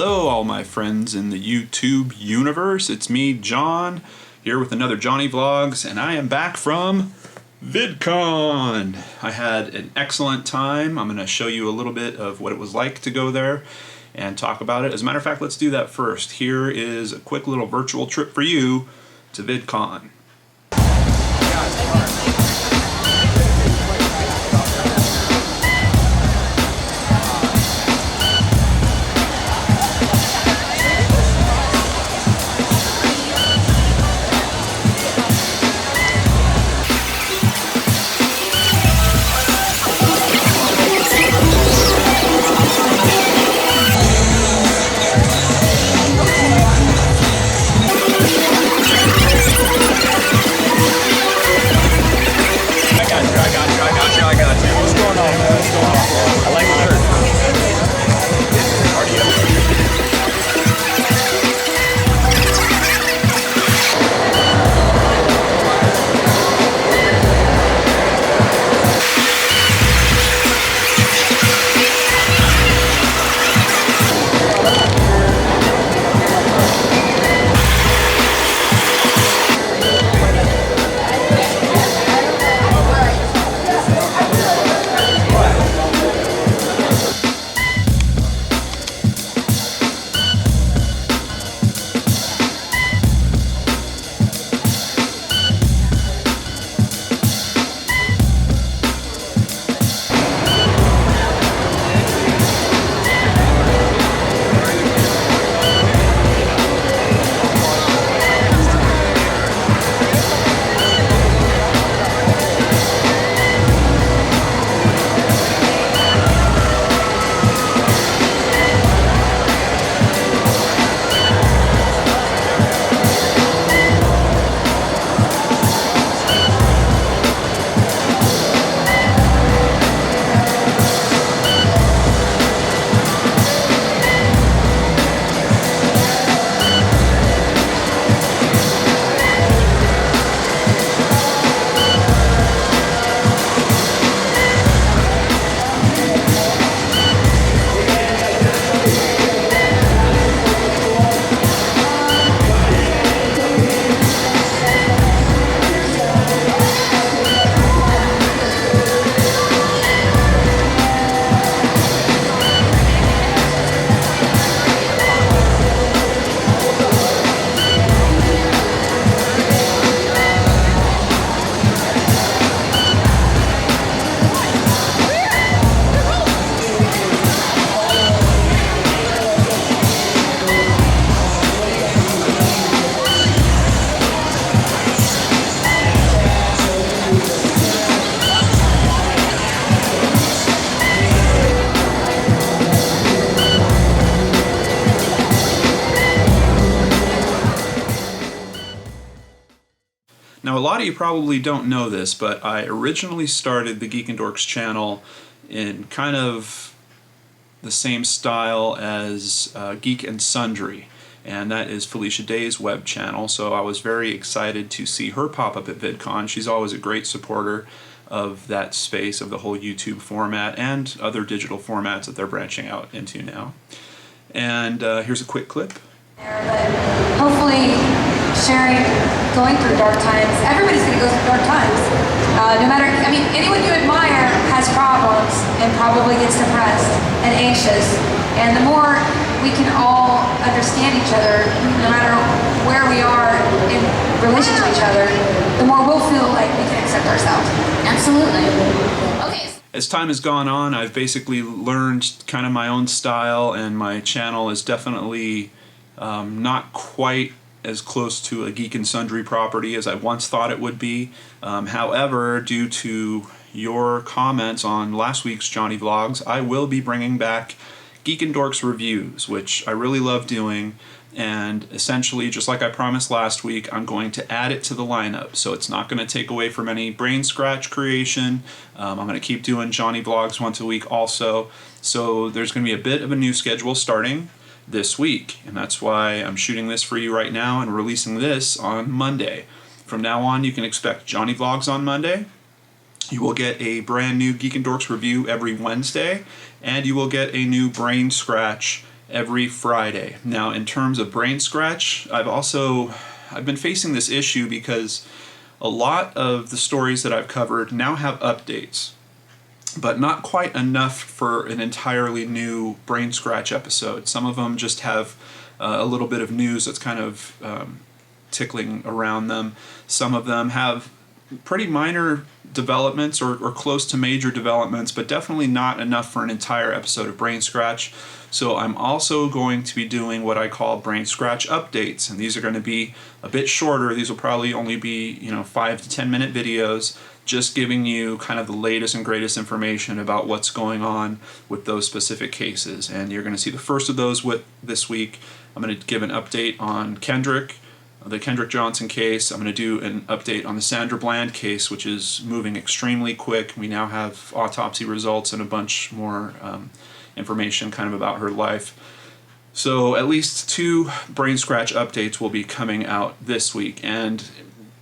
Hello all my friends in the YouTube universe. It's me, John, here with another JohnnyVlogs, and I am back from VidCon. I had an excellent time. I'm going to show you a little bit of what it was like to go there and talk about it. As a matter of fact, let's do that first. Here is a quick little virtual trip for you to VidCon. Now, a lot of you probably don't know this, but I originally started the GeekendorX channel in kind of the same style as Geek and Sundry, and that is Felicia Day's web channel, so I was very excited to see her pop up at VidCon. She's always a great supporter of that space, of the whole YouTube format and other digital formats that they're branching out into now. And here's a quick clip. But hopefully sharing, going through dark times, everybody's going to go through dark times. No matter, I mean, anyone you admire has problems and probably gets depressed and anxious. And the more we can all understand each other, no matter where we are in relation to each other, the more we'll feel like we can accept ourselves. Absolutely. Okay. As time has gone on, I've basically learned kind of my own style, and my channel is definitely not quite as close to a Geek and Sundry property as I once thought it would be. However, due to your comments on last week's JohnnyVlogs, I will be bringing back GeekendorX reviews, which I really love doing, and essentially, just like I promised last week, I'm going to add it to the lineup, so it's not going to take away from any brain scratch creation. I'm going to keep doing JohnnyVlogs once a week also, so there's going to be a bit of a new schedule starting this week, and that's why I'm shooting this for you right now and releasing this on Monday. From now on, you can expect JohnnyVlogs on Monday. You will get a brand new GeekendorX review every Wednesday, and you will get a new Brain Scratch every Friday. Now, in terms of Brain Scratch, I've been facing this issue because a lot of the stories that I've covered now have updates, but not quite enough for an entirely new Brain Scratch episode. Some of them just have a little bit of news that's kind of tickling around them. Some of them have pretty minor developments or close to major developments, but definitely not enough for an entire episode of Brain Scratch. So I'm also going to be doing what I call Brain Scratch updates, and these are going to be a bit shorter. These will probably only be 5 to 10 minute videos, just giving you kind of the latest and greatest information about what's going on with those specific cases. And you're going to see the first of those this week. I'm going to give an update on the Kendrick Johnson case. I'm going to do an update on the Sandra Bland case, which is moving extremely quick. We now have autopsy results and a bunch more information kind of about her life. So at least 2 Brain Scratch updates will be coming out this week, and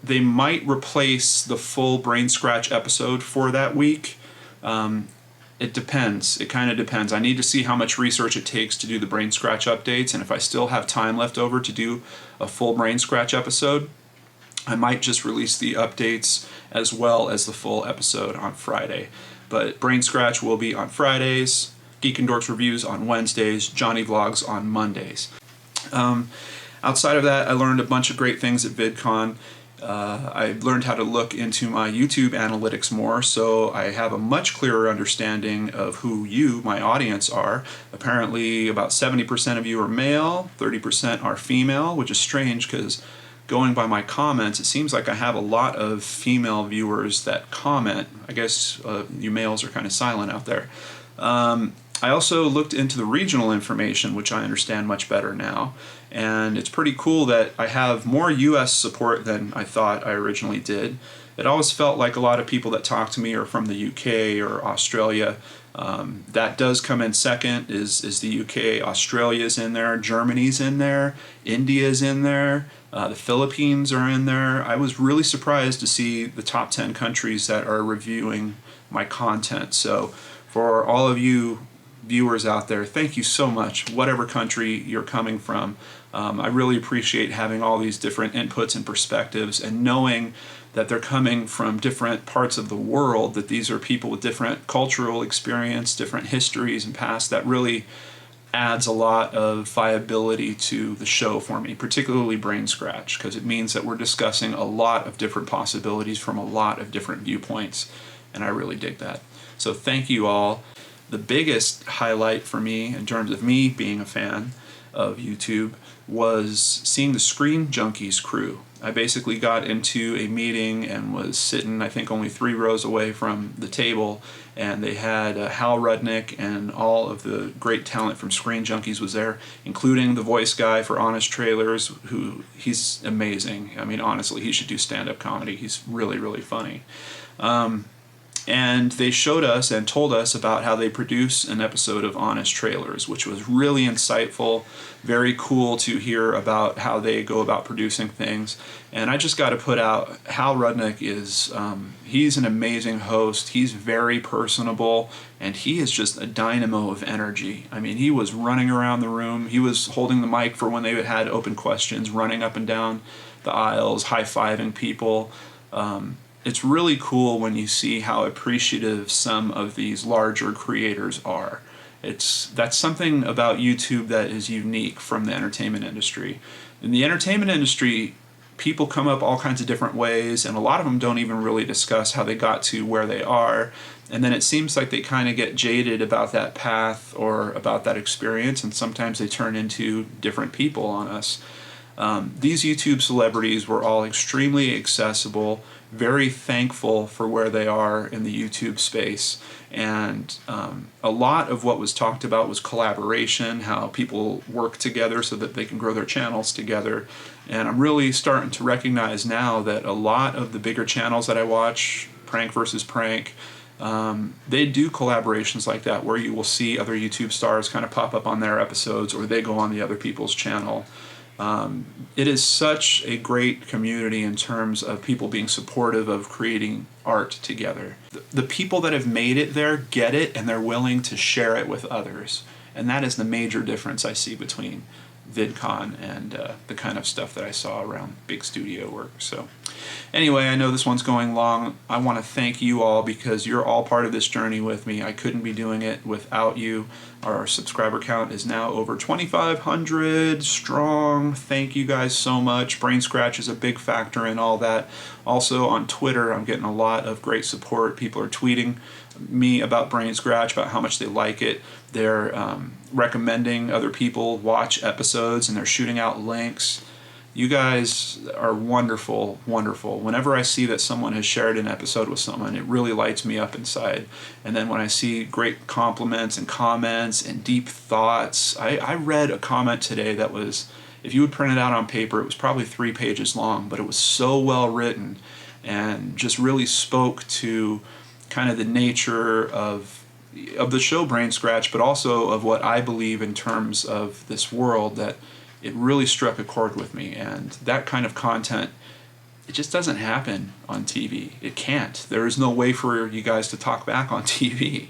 they might replace the full Brain Scratch episode for that week. It depends. It kind of depends. I need to see how much research it takes to do the Brain Scratch updates, and if I still have time left over to do a full Brain Scratch episode, I might just release the updates as well as the full episode on Friday. But Brain Scratch will be on Fridays, GeekendorX Reviews on Wednesdays, JohnnyVlogs on Mondays. Outside of that, I learned a bunch of great things at VidCon. I learned how to look into my YouTube analytics more, so I have a much clearer understanding of who you, my audience, are. Apparently about 70% of you are male, 30% are female, which is strange because going by my comments, it seems like I have a lot of female viewers that comment. I guess you males are kind of silent out there. I also looked into the regional information, which I understand much better now, and it's pretty cool that I have more US support than I thought I originally did. It always felt like a lot of people that talk to me are from the UK or Australia. That does come in second, is the UK. Australia's in there, Germany's in there, India's in there, the Philippines are in there. I was really surprised to see the top 10 countries that are reviewing my content. So for all of you viewers out there, thank you so much, whatever country you're coming from. I really appreciate having all these different inputs and perspectives, and knowing that they're coming from different parts of the world, that these are people with different cultural experience, different histories and past. That really adds a lot of viability to the show for me, particularly Brain Scratch, because it means that we're discussing a lot of different possibilities from a lot of different viewpoints, and I really dig that. So thank you all. The biggest highlight for me, in terms of me being a fan of YouTube, was seeing the Screen Junkies crew. I basically got into a meeting and was sitting, I think, only 3 rows away from the table, and they had Hal Rudnick and all of the great talent from Screen Junkies was there, including the voice guy for Honest Trailers, who he's amazing. I mean, honestly, he should do stand-up comedy. He's really, really funny. And they showed us and told us about how they produce an episode of Honest Trailers, which was really insightful, very cool to hear about how they go about producing things. And I just got to put out, Hal Rudnick is, he's an amazing host. He's very personable, and he is just a dynamo of energy. I mean, he was running around the room. He was holding the mic for when they had open questions, running up and down the aisles, high-fiving people. It's really cool when you see how appreciative some of these larger creators are. That's something about YouTube that is unique from the entertainment industry. In the entertainment industry, people come up all kinds of different ways, and a lot of them don't even really discuss how they got to where they are. And then it seems like they kind of get jaded about that path or about that experience, and sometimes they turn into different people on us. These YouTube celebrities were all extremely accessible, very thankful for where they are in the YouTube space, and a lot of what was talked about was collaboration, how people work together so that they can grow their channels together. And I'm really starting to recognize now that a lot of the bigger channels that I watch, Prank versus Prank, they do collaborations like that where you will see other YouTube stars kind of pop up on their episodes, or they go on the other people's channel. It is such a great community in terms of people being supportive of creating art together. The people that have made it there get it, and they're willing to share it with others. And that is the major difference I see between VidCon and the kind of stuff that I saw around big studio work. So anyway, I know this one's going long. I want to thank you all because you're all part of this journey with me. I couldn't be doing it without you. Our subscriber count is now over 2,500 strong. Thank you guys so much. Brain Scratch is a big factor in all that. Also on Twitter, I'm getting a lot of great support. People are tweeting me about Brain Scratch, about how much they like it. They're recommending other people watch episodes, and they're shooting out links. You guys are wonderful, wonderful. Whenever I see that someone has shared an episode with someone, it really lights me up inside. And then when I see great compliments and comments and deep thoughts, I read a comment today that was, if you would print it out on paper, it was probably 3 pages long, but it was so well written and just really spoke to kind of the nature of the show Brain Scratch, but also of what I believe in terms of this world, that it really struck a chord with me. And that kind of content, it just doesn't happen on TV. It can't. There is no way for you guys to talk back on TV.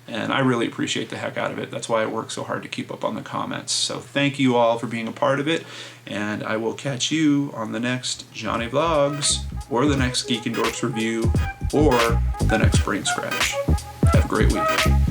And I really appreciate the heck out of it. That's why I work so hard to keep up on the comments. So thank you all for being a part of it. And I will catch you on the next Johnny Vlogs, or the next GeekendorX review, or the next Brain Scratch. Have a great week.